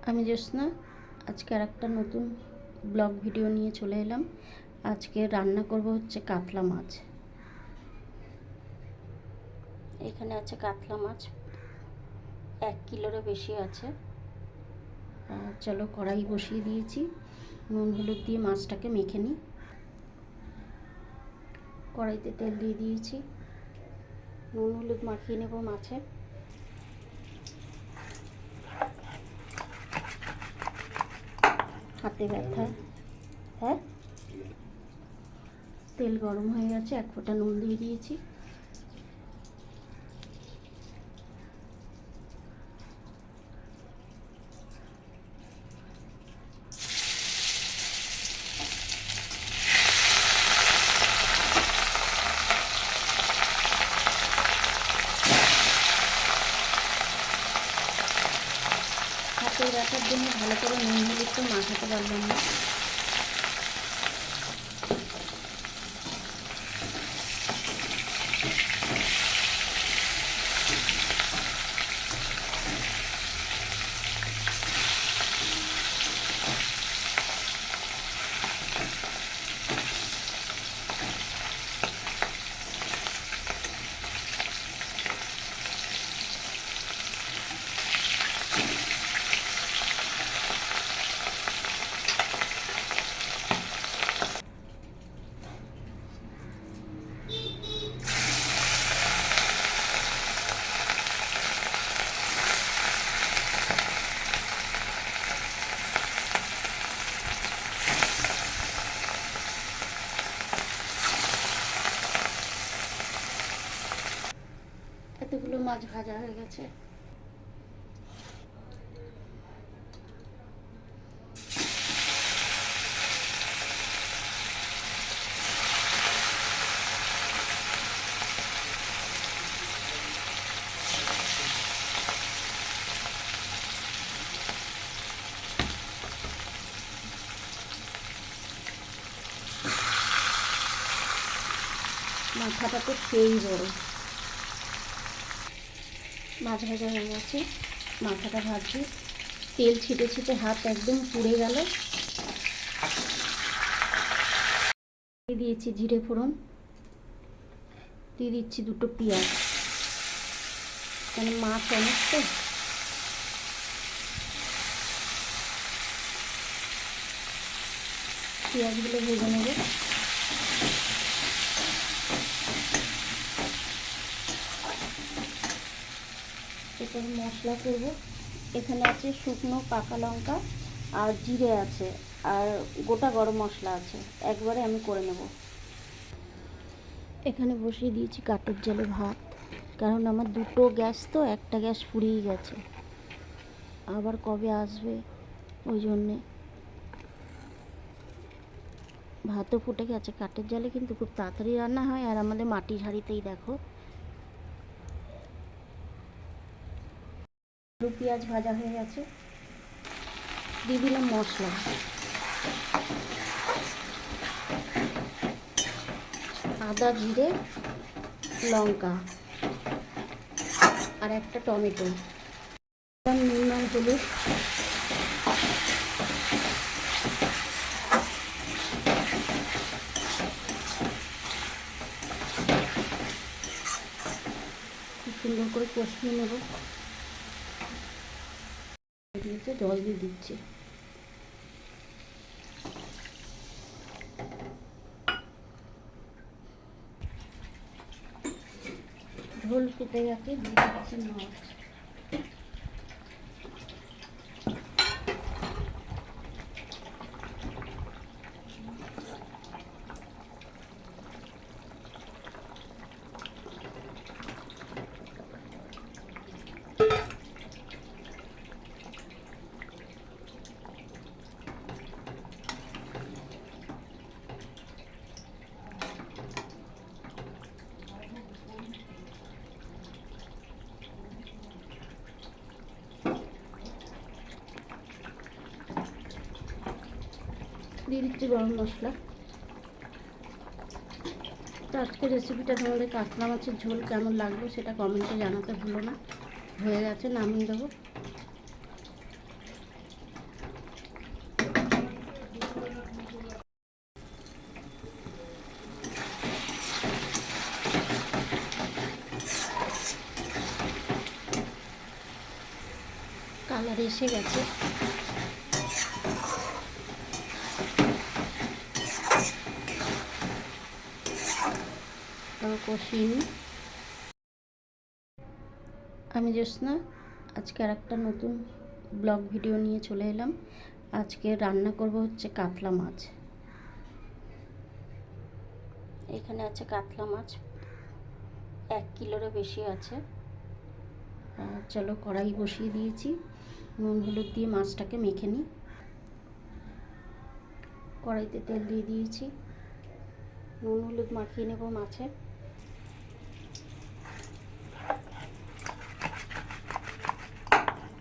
আমি জ্যোৎস্না আজকে আরেকটা নতুন ব্লগ ভিডিও নিয়ে চলে এলাম। আজকে রান্না করব হচ্ছে কাতলা মাছ। এখানে আছে কাতলা মাছ, 1 কিলোরও বেশি আছে। চলো কড়াই বসিয়ে দিয়েছি, নুন হলুদ দিয়ে মাছটাকে মেখে নিই। কড়াইতে তেল দিয়ে দিয়েছি, নুন হলুদ মাখিয়ে নেব মাছে। হাতে ব্যথা। হ্যাঁ, তেল গরম হয়ে গেছে, 1 ফোঁটা নুন দিয়ে দিয়েছি। হাতের ব্যথার জন্য ভালো করে নুন হলুদটা মাখাতে পারলাম না। এতগুলো মাছ ভাজা হয়ে গেছে। মাথাটা তো সেই বড়। মাছ ভাজা হয়ে গেছে, মাথাটা ভাজছি। তেল ছিটে ছিটে হাত একদম পুড়ে গেল। দিয়ে দিয়েছি জিরে ফোড়ন, দিয়ে দিচ্ছি 2টো পেঁয়াজ, মানে মাছ অনেক তো। পেঁয়াজগুলো ভেজে নেব। এরপর মশলা করব। এখানে আছে শুকনো পাকা লঙ্কা আর জিরে আছে, আর গোটা গরম মশলা আছে, একবারে আমি করে নেব। এখানে বসিয়ে দিয়েছি কাঠের জালে ভাত, কারণ আমার 2টো গ্যাস তো, একটা গ্যাস ফুরিয়ে গেছে, আবার কবে আসবে ওই জন্যে। ভাতও ফুটে গেছে। কাঠের জালে কিন্তু খুব তাড়াতাড়ি রান্না হয়, আর আমাদের মাটির হাঁড়িতেই দেখো। আলু পেঁয়াজ ভাজা হয়ে গেছে, দিয়ে দিলাম মশলা। আদা জিরে লঙ্কা আর একটা টমেটো, নুন আর হলুদ। সুন্দর করে কষিয়ে নেব। দিয়েছে, জল দিয়ে দিচ্ছি। ঝোল ফুটে গেছে, দিয়ে দিচ্ছি মাছ। দিয়ে দিচ্ছি গরম মশলা। তো আজকের রেসিপিটা তোমাদের কাতলা মাছের ঝোল কেমন লাগলো সেটা কমেন্টে জানাতে ভুলো না। হয়ে গেছে, নামিয়ে দেবো। কালার এসে গেছে। কষিয়ে নিই। আমি জ্যোৎস্না, আজকে আর একটা নতুন ব্লগ ভিডিও নিয়ে চলে এলাম। আজকে রান্না করব হচ্ছে কাতলা মাছ। এখানে আছে কাতলা মাছ, 1 কিলোরও বেশি আছে। চলো কড়াই বসিয়ে দিয়েছি, নুন হলুদ দিয়ে মাছটাকে মেখে নিই। কড়াইতে তেল দিয়ে দিয়েছি, নুন হলুদ মাখিয়ে নেব মাছে।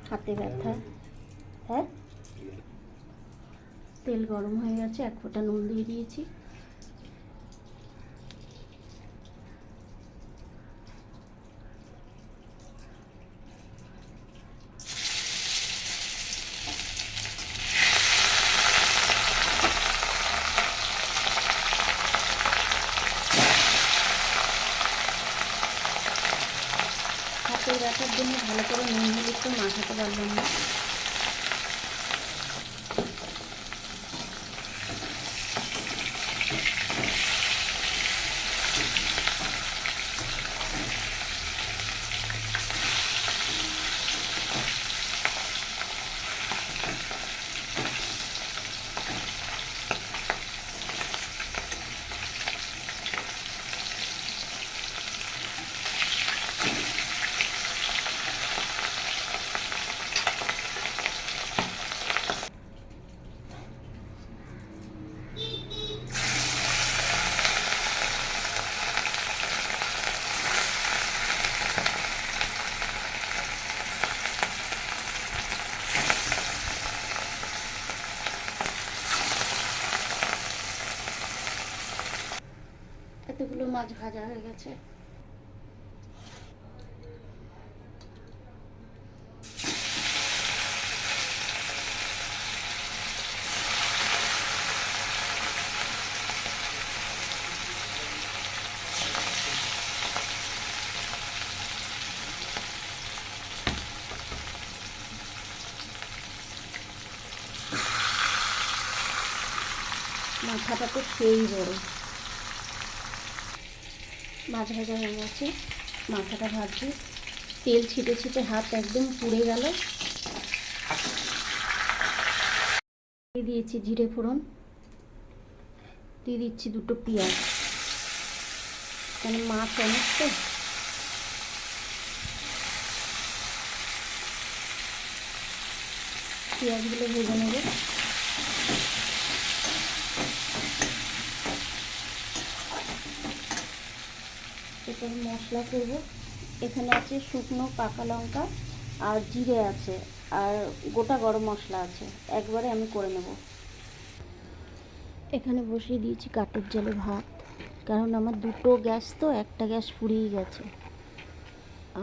হাতে ব্যথা। হ্যাঁ, তেল গরম হয়ে গেছে, 1 ফোঁটা নুন দিয়ে দিয়েছি। হাতের ব্যথার জন্য ভালো করে নুন হলুদ তো মাখাতে পারলাম না। এতগুলো মাছ ভাজা হয়ে গেছে। মাথাটা তো সেই বড়। মাছ ভাজা হয়ে গেছে, মাথাটা ভাজছি। তেল ছিটে ছিটে হাত একদম পুড়ে গেল। দিয়ে দিয়েছি জিরে ফোড়ন, দিয়ে দিচ্ছি 2টো পেঁয়াজ, মানে মাছ অনেক তো। পেঁয়াজগুলো ভেজে নেব। এরপর মশলা করব। এখানে আছে শুকনো পাকা লঙ্কা আর জিরে আছে, আর গোটা গরম মশলা আছে, একবারে আমি করে নেব। এখানে বসিয়ে দিয়েছি কাঠের জালে ভাত, কারণ আমার 2টো গ্যাস তো, একটা গ্যাস ফুরিয়ে গেছে,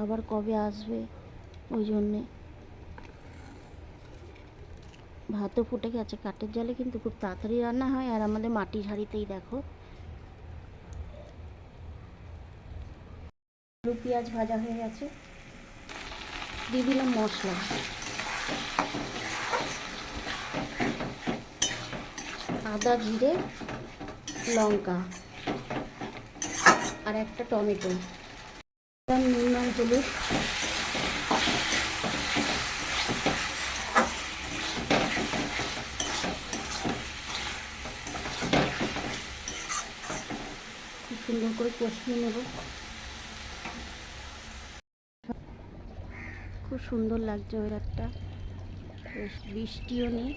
আবার কবে আসবে ওই জন্যে। ভাতও ফুটে গেছে। কাঠের জালে কিন্তু খুব তাড়াতাড়ি রান্না হয়, আর আমাদের মাটির হাঁড়িতেই দেখো। আলু পেঁয়াজ ভাজা হয়ে গেছে, দিয়ে দিলাম মশলা। আদা জিরে লঙ্কা আর একটা টমেটো, নুন আর হলুদ। সুন্দর করে কষিয়ে নেব। খুব সুন্দর লাগছে ওয়েদারটা, বেশ বৃষ্টিও নেই,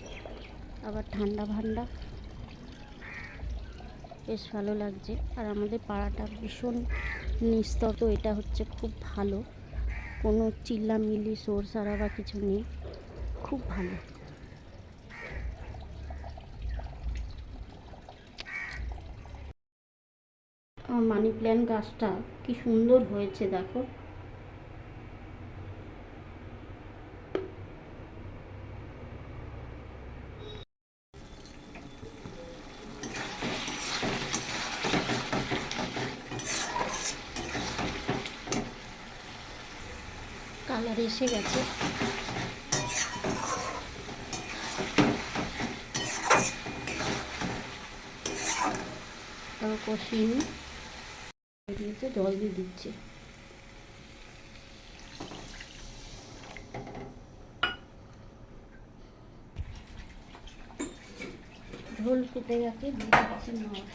আবার ঠান্ডা ঠান্ডা, বেশ ভালো লাগছে। আর আমাদের পাড়াটা ভীষণ নিস্তব্ধ, এটা হচ্ছে খুব ভালো, কোনো চিল্লামিল্লি শোর সারা বা কিছু নেই, খুব ভালো। আমার মানি প্ল্যান্ট গাছটা কি সুন্দর হয়েছে দেখো। কালার এসে গেছে। কষিয়ে নিই। দিয়েছে, জল দিয়ে দিচ্ছি। ঝোল ফুটে গেছে, দিয়ে দিচ্ছি মাছ।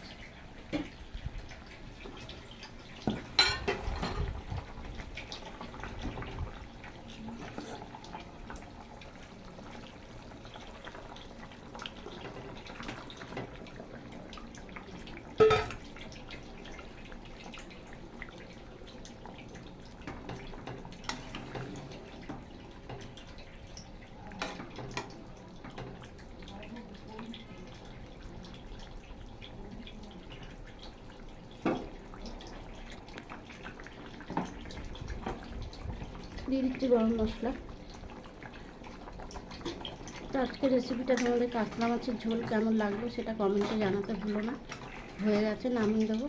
দিয়ে দিচ্ছি গরম মশলা। তো আজকের রেসিপিটা তোমাদের কাতলা মাছের ঝোল কেমন লাগলো সেটা কমেন্টে জানাতে ভুলো না। হয়ে গেছে, নামিয়ে দেবো।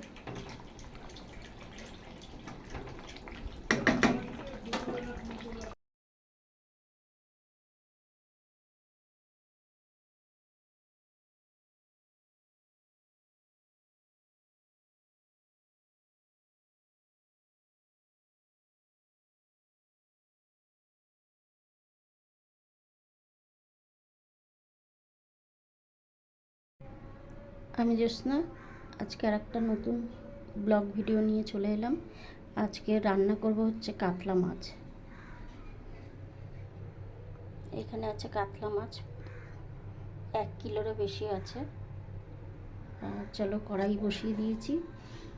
আমি জ্যোৎস্না, আজকে আর একটা নতুন ব্লগ ভিডিও নিয়ে চলে এলাম। আজকে রান্না করব হচ্ছে কাতলা মাছ। এখানে আছে কাতলা মাছ, 1 কিলোরও বেশি আছে। চলো কড়াই বসিয়ে দিয়েছি,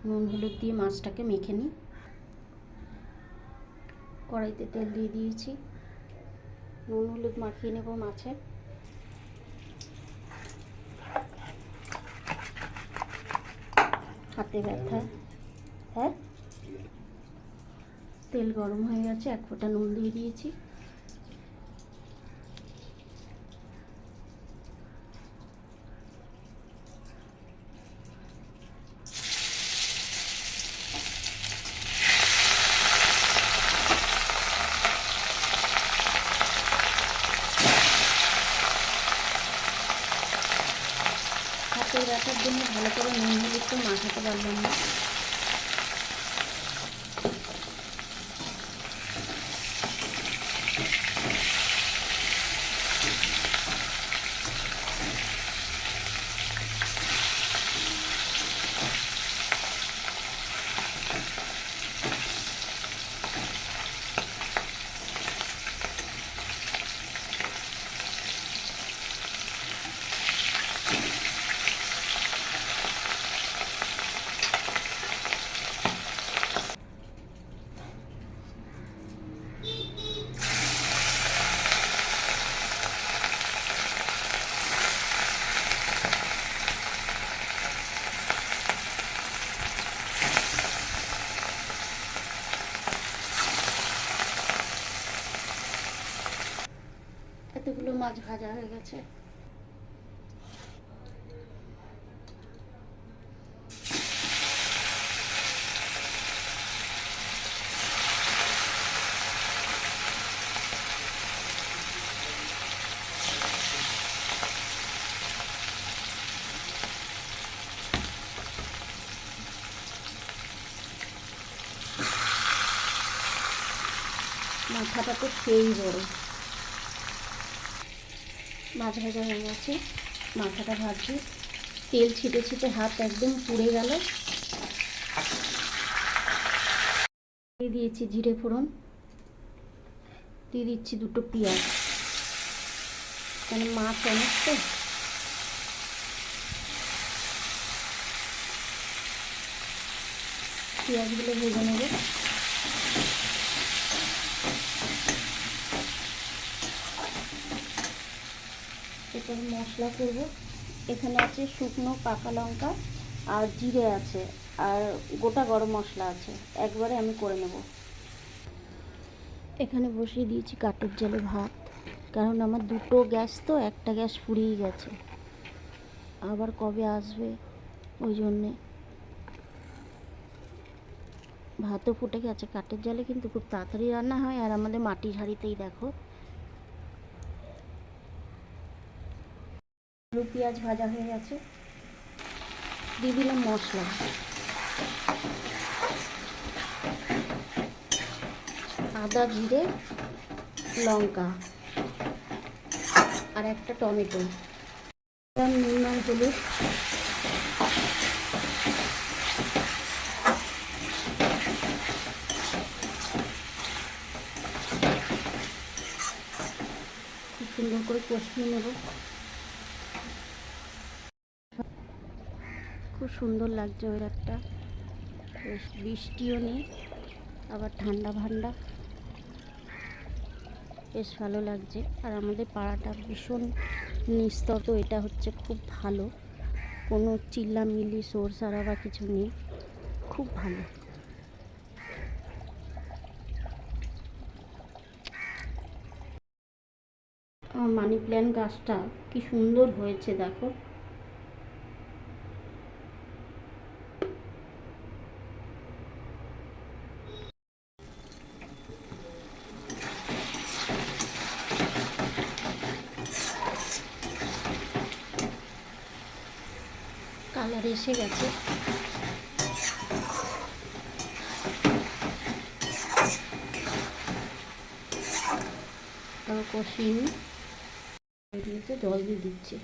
নুন হলুদ দিয়ে মাছটাকে মেখে নিই। কড়াইতে তেল দিয়ে দিয়েছি, নুন হলুদ মাখিয়ে নেব মাছে। হাতে ব্যথা। হ্যাঁ, তেল গরম হয়ে গেছে, 1 ফোঁটা নুন দিয়ে দিয়েছি। হাতের ব্যথার জন্য ভালো করে নুন হলুদ তো মাখাতে পারলাম না। এতগুলো মাছ ভাজা হয়ে গেছে। মাথাটা তো সেই বড়। মাছ ভাজা হয়ে গেছে, মাথাটা ভাজছি। তেল ছিটে ছিটে হাত একদম পুড়ে গেল। দিয়ে দিয়েছি জিরে ফোড়ন, দিয়ে দিচ্ছি 2টো পেঁয়াজ, মানে মাছ অনেক তো। পেঁয়াজগুলো ভেজে নেব। এরপর মশলা করব। এখানে আছে শুকনো পাকা লঙ্কা আর জিরে আছে, আর গোটা গরম মশলা আছে, একবারে আমি করে নেব। এখানে বসিয়ে দিয়েছি কাঠের জালে ভাত, কারণ আমার 2টো গ্যাস তো, একটা গ্যাস ফুরিয়ে গেছে, আবার কবে আসবে ওই জন্যে। ভাতও ফুটে গেছে কাঠের জালে, কিন্তু খুব তাড়াতাড়ি রান্না হয়। আর আমাদের মাটির হাঁড়িতেই দেখো। আলু পেঁয়াজ ভাজা হয়ে গেছে, দিয়ে দিলাম মশলা, আদা জিরে লঙ্কা আর একটা টমেটো, নুন আর হলুদ, খুব সুন্দর করে কষিয়ে নেব। খুব সুন্দর লাগছে ওয়েদারটা, বেশ বৃষ্টিও নেই, আবার ঠান্ডা ঠান্ডা, বেশ ভালো লাগছে। আর আমাদের পাড়াটা ভীষণ নিস্তব্ধ, এটা হচ্ছে খুব ভালো, কোনো চিল্লামিল্লি শোর সারা বা কিছু নেই, খুব ভালো। আমার মানি প্ল্যান্ট গাছটা কি সুন্দর হয়েছে দেখো। কালার এসে গেছে, তারপর কষিয়ে দিয়েছে, জল দিয়ে দিচ্ছে।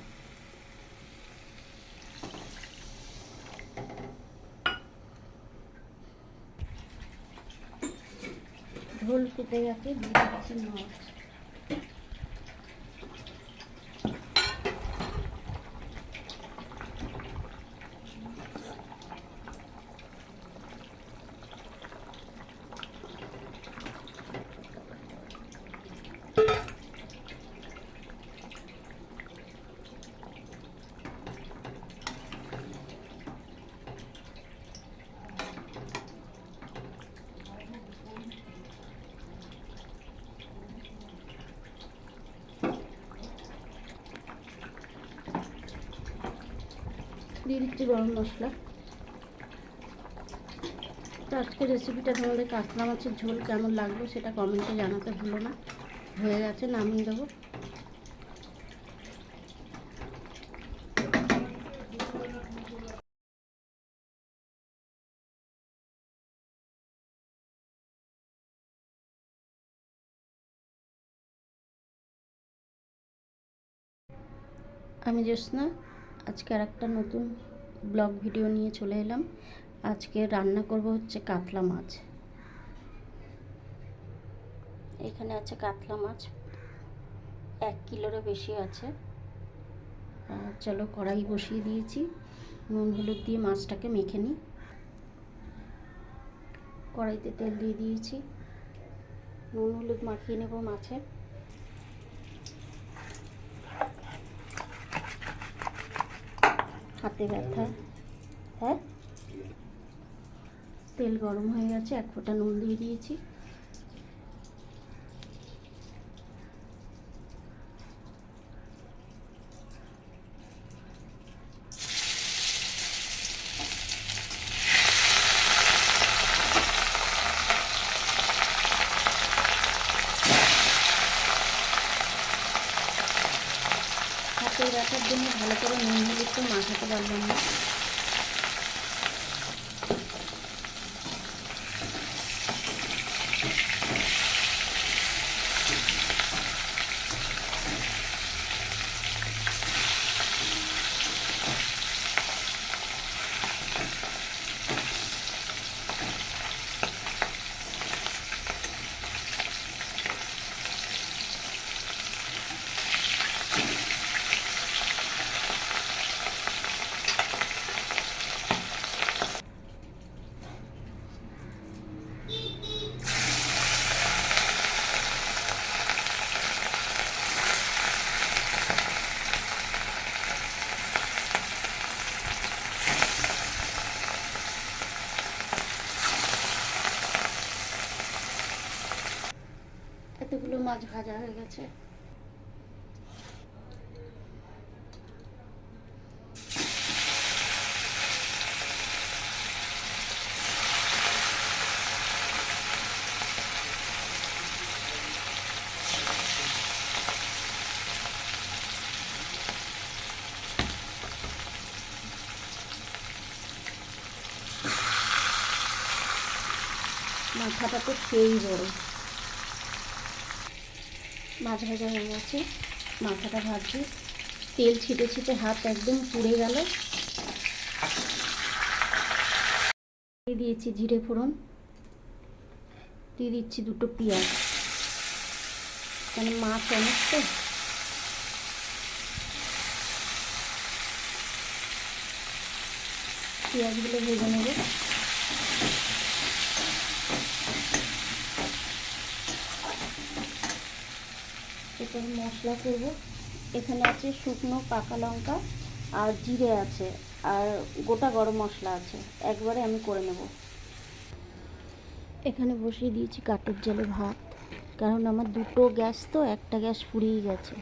ঝোল ফুটে গেছে, দিয়ে দিচ্ছি মাছ। দিয়ে দিচ্ছি গরম মশলা। তো আজকের রেসিপিটা তোমাদের কাতলা মাছের ঝোল কেমন লাগলো সেটা কমেন্টে জানাতে ভুলো না। হয়ে গেছে, নামিয়ে দেবো। আমি জ্যোৎস্না, আজকে আর একটা নতুন ব্লগ ভিডিও নিয়ে চলে এলাম। আজকে রান্না করব হচ্ছে কাতলা মাছ। এখানে আছে কাতলা মাছ, 1 কিলোরও বেশি আছে। চলো কড়াই বসিয়ে দিয়েছি, নুন হলুদ দিয়ে মাছটাকে মেখে নিই। কড়াইতে তেল দিয়ে দিয়েছি, নুন হলুদ মাখিয়ে নেব মাছে। হাতে ব্যথা, হ্যাঁ। তেল গরম হয়ে গেছে, 1 ফোঁটা নুন দিয়ে দিয়েছি। হাতের ব্যথার জন্য ভালো করে নুন হলুদ তো মাখাতে পারলাম না। এতগুলো মাছ ভাজা হয়ে গেছে। মাথাটা তো সেই বড়। মাছ ভাজা হয়ে গেছে, মাথাটা ভাজছি। তেল ছিটে ছিটে হাত একদম পুড়ে গেল। দিয়ে দিয়েছি জিরে ফোড়ন, দিয়ে দিচ্ছি 2টো পেঁয়াজ, কারণ মাছ অনেক তো। পেঁয়াজগুলো ভেজে নেব। এখানে মশলা করব। এখানে আছে শুকনো পাকা লঙ্কা আর জিরে আছে, আর গোটা গরম মশলা আছে, একবারে আমি করে নেব। এখানে বসিয়ে দিয়েছি কাঠের জালে ভাত, কারণ আমার 2টো গ্যাস তো, একটা গ্যাস ফুরিয়ে গেছে,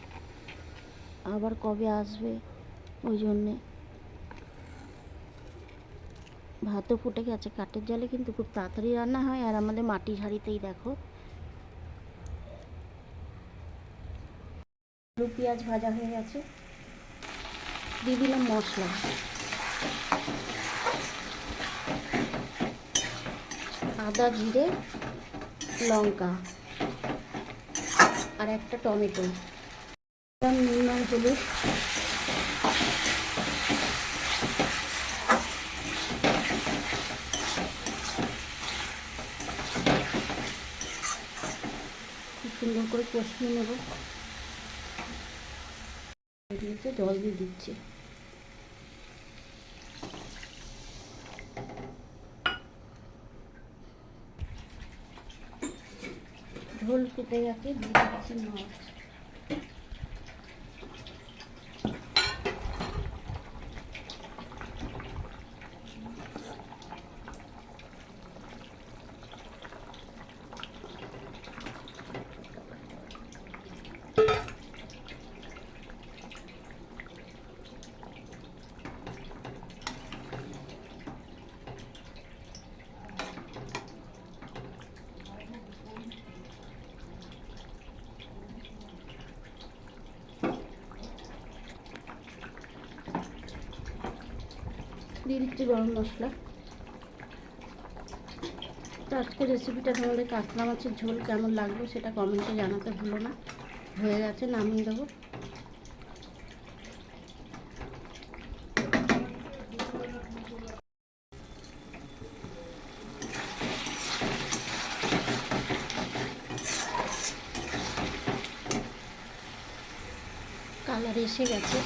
আবার কবে আসবে ওই জন্যে। ভাতও ফুটে গেছে। কাঠের জালে কিন্তু খুব তাড়াতাড়ি রান্না হয়, আর আমাদের মাটির হাঁড়িতেই দেখো। আলু পেঁয়াজ ভাজা হয়ে গেছে, দিয়ে দিলাম মশলা। আদা জিরে লঙ্কা আর একটা টমেটো, নুন আর হলুদ। খুব সুন্দর করে কষিয়ে নেব। দিয়েছে, জল দিয়ে দিচ্ছি। ঝোল ফুটে গেছে, দিয়ে দিচ্ছি মাছ। দিয়ে দিচ্ছি গরম মশলা। তো আজকের রেসিপিটা তোমাদের কাতলা মাছের ঝোল কেমন লাগলো সেটা কমেন্টে জানাতে ভুলো না। হয়ে গেছে, নামিয়ে দেবো। কালার এসে গেছে।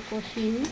কষিয়ে নিই।